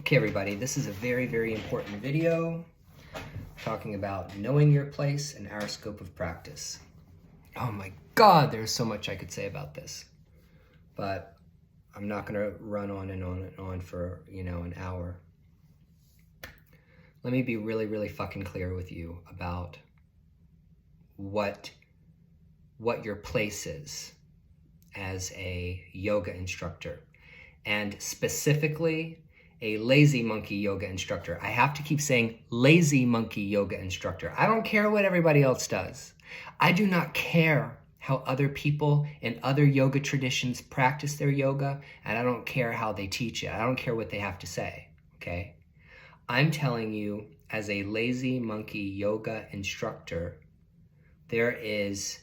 Okay, everybody, this is a very, very important video talking about knowing your place and our scope of practice. Oh my God, there's so much I could say about this, but I'm not going to run on and on and on for, an hour. Let me be really, really fucking clear with you about what your place is as a yoga instructor, and specifically a lazy monkey yoga instructor. I have to keep saying lazy monkey yoga instructor. I don't care what everybody else does. I do not care how other people in other yoga traditions practice their yoga, and I don't care how they teach it. I don't care what they have to say, okay? I'm telling you, as a lazy monkey yoga instructor, there is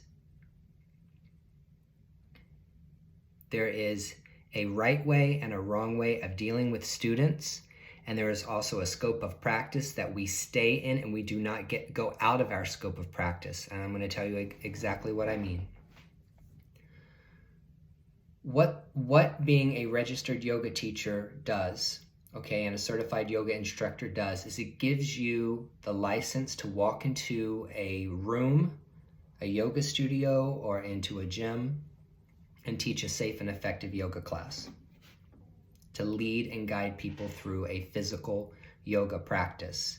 a right way and a wrong way of dealing with students, and there is also a scope of practice that we stay in, and we do not go out of our scope of practice. And I'm going to tell you exactly what I mean. What being a registered yoga teacher does, okay, and a certified yoga instructor does, is it gives you the license to walk into a room, a yoga studio, or into a gym and teach a safe and effective yoga class, to lead and guide people through a physical yoga practice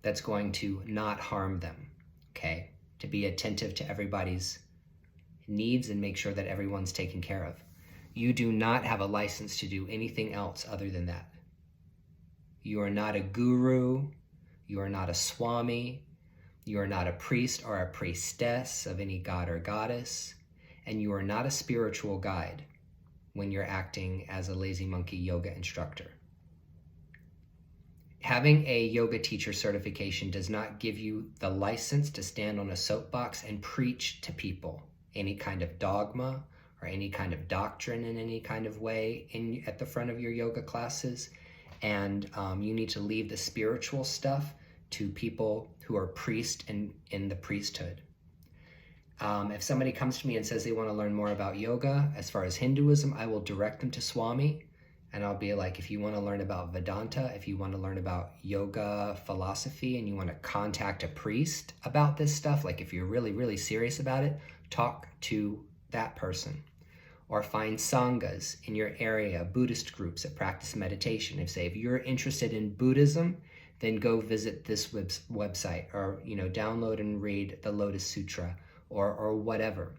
that's going to not harm them, okay? To be attentive to everybody's needs and make sure that everyone's taken care of. You do not have a license to do anything else other than that. You are not a guru, you are not a swami, you are not a priest or a priestess of any god or goddess, and you are not a spiritual guide when you're acting as a lazy monkey yoga instructor. Having a yoga teacher certification does not give you the license to stand on a soapbox and preach to people any kind of dogma or any kind of doctrine in any kind of way at the front of your yoga classes. And you need to leave the spiritual stuff to people who are priests in the priesthood. If somebody comes to me and says they want to learn more about yoga, as far as Hinduism, I will direct them to Swami. And I'll be like, if you want to learn about Vedanta, if you want to learn about yoga philosophy, and you want to contact a priest about this stuff, like if you're really, really serious about it, talk to that person. Or find sanghas in your area, Buddhist groups that practice meditation. If you're interested in Buddhism, then go visit this website, or download and read the Lotus Sutra, or whatever.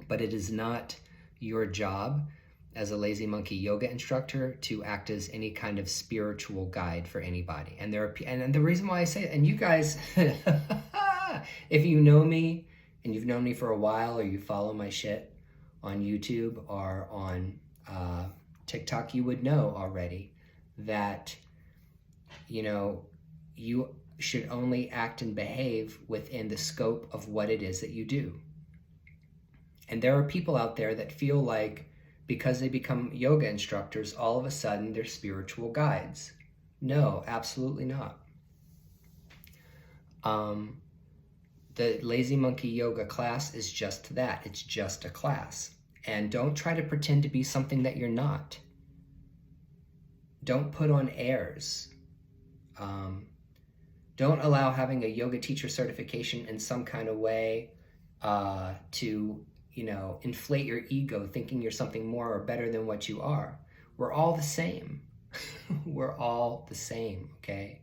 But it is not your job as a lazy monkey yoga instructor to act as any kind of spiritual guide for anybody. And the reason why I say it, and you guys, if you know me and you've known me for a while, or you follow my shit on YouTube or on TikTok, you would know already that you should only act and behave within the scope of what it is that you do. And there are people out there that feel like because they become yoga instructors, all of a sudden they're spiritual guides. No, absolutely not. The lazy monkey yoga class is just that. It's just a class. And don't try to pretend to be something that you're not. Don't put on airs. Don't allow having a yoga teacher certification in some kind of way to, inflate your ego, thinking you're something more or better than what you are. We're all the same. We're all the same, okay?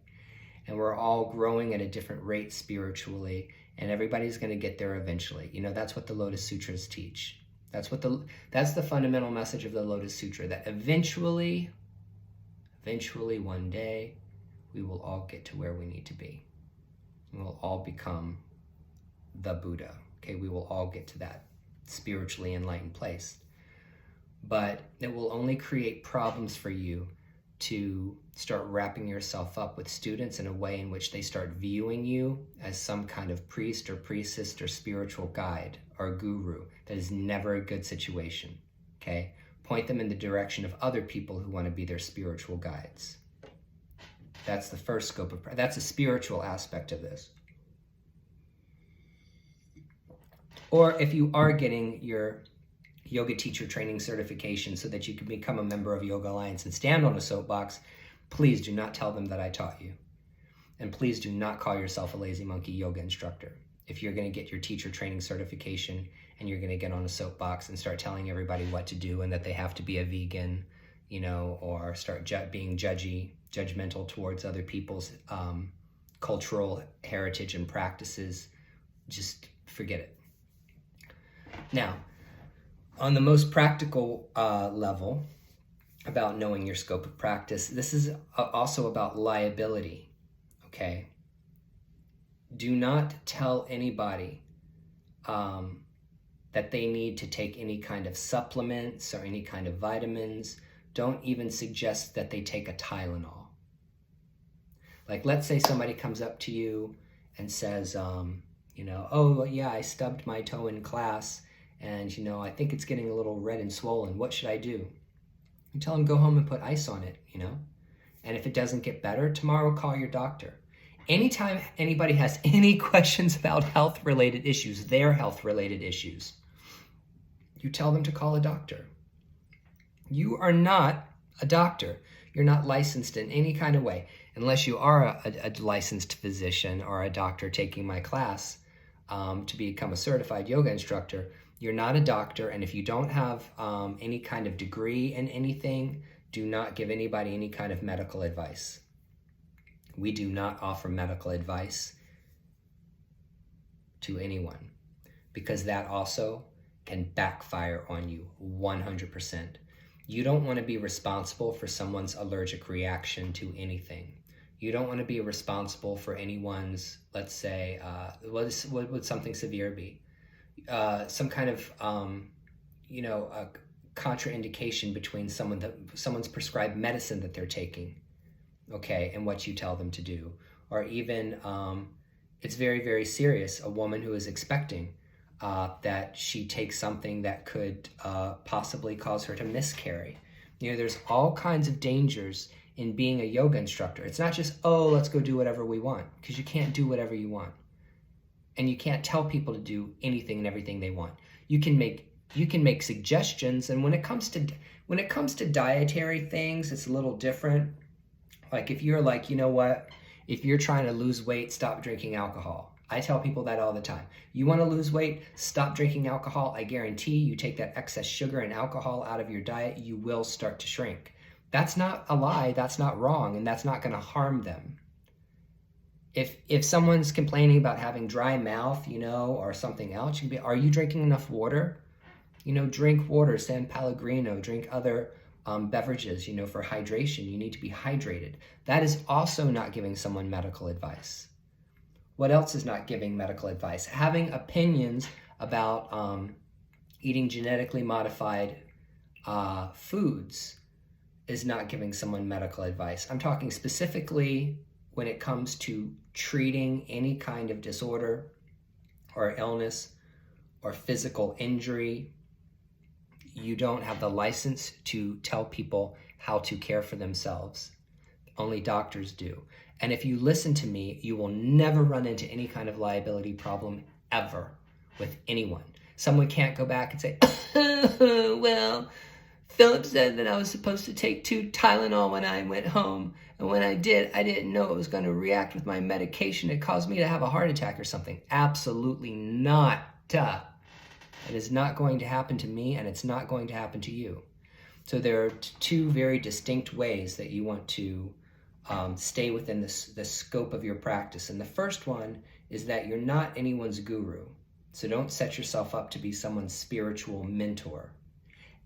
And we're all growing at a different rate spiritually, and everybody's going to get there eventually. That's what the Lotus Sutras teach. That's the fundamental message of the Lotus Sutra, that eventually one day, we will all get to where we need to be. We'll all become the Buddha, okay? We will all get to that spiritually enlightened place. But it will only create problems for you to start wrapping yourself up with students in a way in which they start viewing you as some kind of priest or priestess or spiritual guide or guru. That is never a good situation, okay? Point them in the direction of other people who want to be their spiritual guides. That's the first scope of practice. That's a spiritual aspect of this. Or if you are getting your yoga teacher training certification so that you can become a member of Yoga Alliance and stand on a soapbox, Please do not tell them that I taught you. And please do not call yourself a lazy monkey yoga instructor. If you're going to get your teacher training certification and you're going to get on a soapbox and start telling everybody what to do and that they have to be a vegan, you know, or start being judgmental towards other people's cultural heritage and practices, just forget it. Now, on the most practical level about knowing your scope of practice, this is also about liability, okay? Do not tell anybody that they need to take any kind of supplements or any kind of vitamins. Don't even suggest that they take a Tylenol. Like, let's say somebody comes up to you and says, you know, oh yeah, I stubbed my toe in class and, you know, I think it's getting a little red and swollen. What should I do? You tell them, go home and put ice on it, you know? And if it doesn't get better, tomorrow call your doctor. Anytime anybody has any questions about health-related issues, their health-related issues, you tell them to call a doctor. You are not a doctor. You're not licensed in any kind of way. Unless you are a licensed physician or a doctor taking my class to become a certified yoga instructor, you're not a doctor. And if you don't have any kind of degree in anything, do not give anybody any kind of medical advice. We do not offer medical advice to anyone because that also can backfire on you 100%. You don't want to be responsible for someone's allergic reaction to anything. You don't want to be responsible for anyone's, let's say, what would something severe be? Some kind of, you know, a contraindication between someone's prescribed medicine that they're taking, okay, and what you tell them to do. Or even, it's very, very serious, a woman who is expecting, that she takes something that could possibly cause her to miscarry. You know, there's all kinds of dangers in being a yoga instructor. It's not just, oh, let's go do whatever we want, because you can't do whatever you want. And you can't tell people to do anything and everything they want. You can make suggestions, and when it comes to dietary things, it's a little different. Like if you're like, you know what, if you're trying to lose weight, stop drinking alcohol. I tell people that all the time. You want to lose weight, stop drinking alcohol. I guarantee you take that excess sugar and alcohol out of your diet, you will start to shrink. That's not a lie, that's not wrong, and that's not going to harm them. If someone's complaining about having dry mouth, you know, or something else, you can be, are you drinking enough water? You know, drink water, San Pellegrino, drink other beverages, you know, for hydration. You need to be hydrated. That is also not giving someone medical advice. What else is not giving medical advice? Having opinions about eating genetically modified foods is not giving someone medical advice. I'm talking specifically when it comes to treating any kind of disorder or illness or physical injury. You don't have the license to tell people how to care for themselves. Only doctors do. And if you listen to me, you will never run into any kind of liability problem ever with anyone. Someone can't go back and say, well, Philip said that I was supposed to take 2 Tylenol when I went home. And when I did, I didn't know it was going to react with my medication. It caused me to have a heart attack or something. Absolutely not. It is not going to happen to me, and it's not going to happen to you. So there are 2 very distinct ways that you want to stay within the scope of your practice. And the first one is that you're not anyone's guru. So don't set yourself up to be someone's spiritual mentor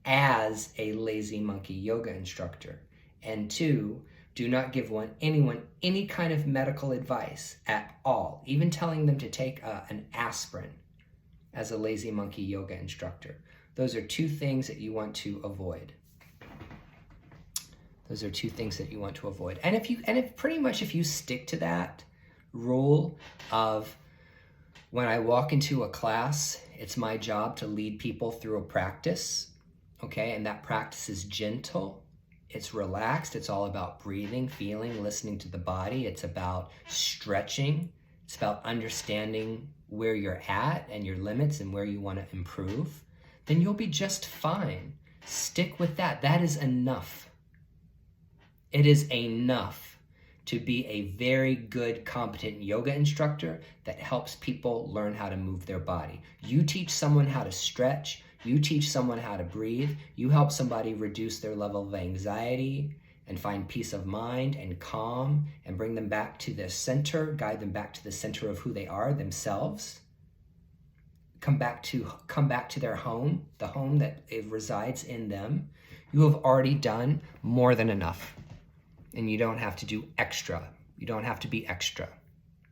as a lazy monkey yoga instructor. And 2, do not give anyone any kind of medical advice at all, even telling them to take an aspirin as a lazy monkey yoga instructor. Those are 2 things that you want to avoid. Those are 2 things that you want to avoid. And if you stick to that rule of when I walk into a class, it's my job to lead people through a practice, okay? And that practice is gentle, it's relaxed, it's all about breathing, feeling, listening to the body. It's about stretching. It's about understanding where you're at and your limits and where you want to improve. Then you'll be just fine. Stick with that. That is enough. It is enough to be a very good, competent yoga instructor that helps people learn how to move their body. You teach someone how to stretch, you teach someone how to breathe, you help somebody reduce their level of anxiety and find peace of mind and calm and bring them back to the center, guide them back to the center of who they are themselves. Come back to their home, the home that it resides in them. You have already done more than enough. And you don't have to do extra. You don't have to be extra.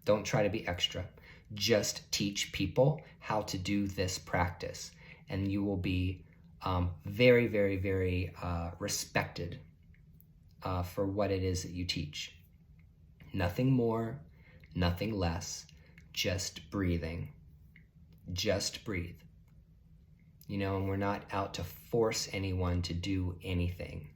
Don't try to be extra. Just teach people how to do this practice. And you will be very, very, very respected for what it is that you teach. Nothing more, nothing less, just breathing. Just breathe. You know, and we're not out to force anyone to do anything.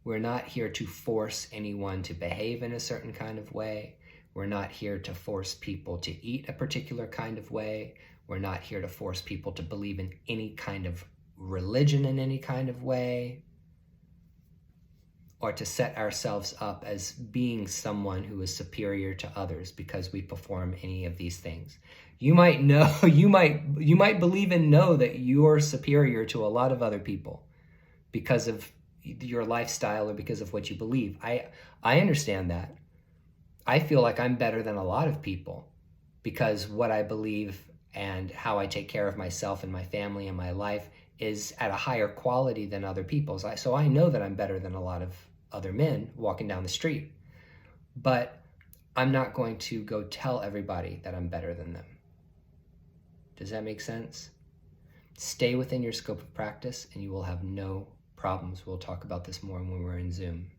We're not here to force anyone to behave in a certain kind of way. We're not here to force people to eat a particular kind of way. We're not here to force people to believe in any kind of religion in any kind of way, or to set ourselves up as being someone who is superior to others because we perform any of these things. You might know, you might believe and know that you're superior to a lot of other people because of your lifestyle or because of what you believe. I understand that. I feel like I'm better than a lot of people because what I believe and how I take care of myself and my family and my life is at a higher quality than other people's. So I know that I'm better than a lot of other men walking down the street. But I'm not going to go tell everybody that I'm better than them. Does that make sense? Stay within your scope of practice and you will have no problems. We'll talk about this more when we're in Zoom.